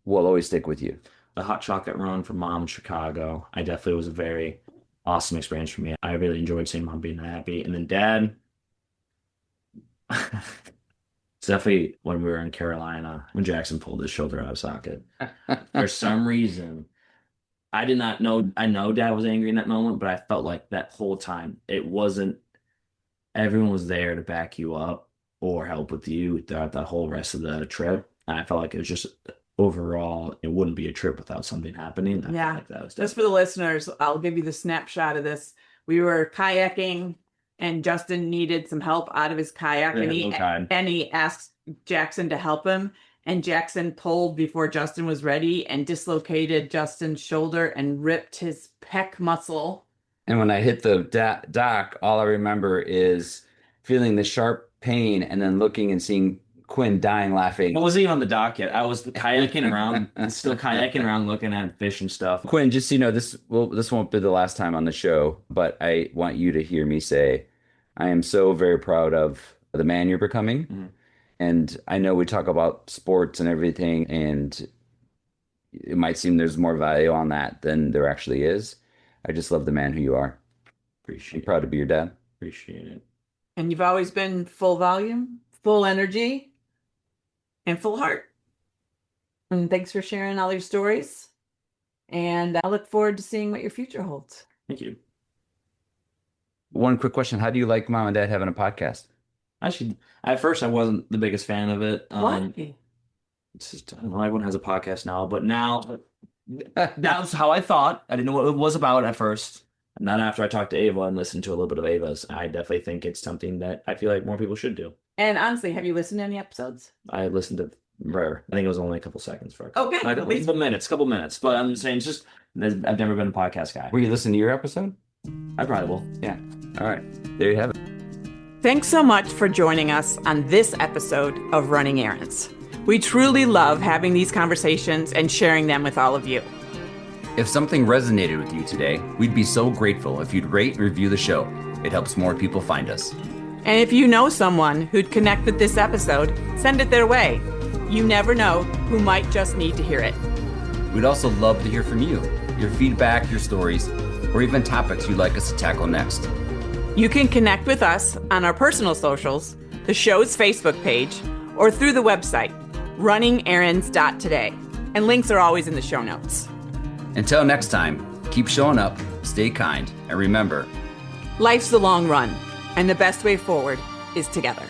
A: will always stick with you.
C: The hot chocolate run from mom in Chicago. I definitely was a very awesome experience for me. I really enjoyed seeing mom being happy. And then dad, it's definitely when we were in Carolina, when Jackson pulled his shoulder out of socket. For some reason, I did not know. I know dad was angry in that moment, but I felt like that whole time it wasn't. Everyone was there to back you up or help with you throughout the whole rest of the trip. And I felt like it was just overall, it wouldn't be a trip without something happening. I
B: Yeah.
C: felt like that was
B: Just for the listeners, I'll give you the snapshot of this. We were kayaking and Justin needed some help out of his kayak and he asked Jackson to help him. And Jackson pulled before Justin was ready and dislocated Justin's shoulder and ripped his pec muscle.
A: And when I hit the dock, all I remember is feeling the sharp pain and then looking and seeing Quinn dying laughing.
C: I wasn't even on the dock yet. I was kayaking around, still kayaking around, looking at fish and stuff.
A: Quinn, just so you know, this won't be the last time on the show, but I want you to hear me say, I am so very proud of the man you're becoming.
C: Mhm.
A: And I know we talk about sports and everything, and it might seem there's more value on that than there actually is. I just love the man who you are. I'm
C: Appreciate
A: proud to be your dad.
C: Appreciate it.
B: And you've always been full volume, full energy, and full heart. And thanks for sharing all your stories. And I look forward to seeing what your future holds.
C: Thank you.
A: One quick question. How do you like mom and dad having a podcast?
C: At first I wasn't the biggest fan of it.
B: Why?
C: It's just, I don't know, everyone has a podcast now, but now That was how I thought. I didn't know what it was about at first.
D: And then after I talked to Ava and listened to a little bit of Ava's, I definitely think it's something that I feel like more people should do.
B: And honestly, have you listened to any episodes?
D: I listened to rare. I think it was only a couple seconds for
B: Okay.
D: like a couple minutes. But I'm saying it's just I've never been a podcast guy.
A: Were you listening to your episode?
D: I probably will.
A: Yeah. All right. There you have it.
B: Thanks so much for joining us on this episode of Running Ahrens. We truly love having these conversations and sharing them with all of you.
A: If something resonated with you today, we'd be so grateful if you'd rate and review the show. It helps more people find us.
B: And if you know someone who'd connect with this episode, send it their way. You never know who might just need to hear it.
A: We'd also love to hear from you, your feedback, your stories, or even topics you'd like us to tackle next.
B: You can connect with us on our personal socials, the show's Facebook page, or through the website, runningahrens.today. And links are always in the show notes.
A: Until next time, keep showing up, stay kind, and remember,
B: Life's the long run, and the best way forward is together.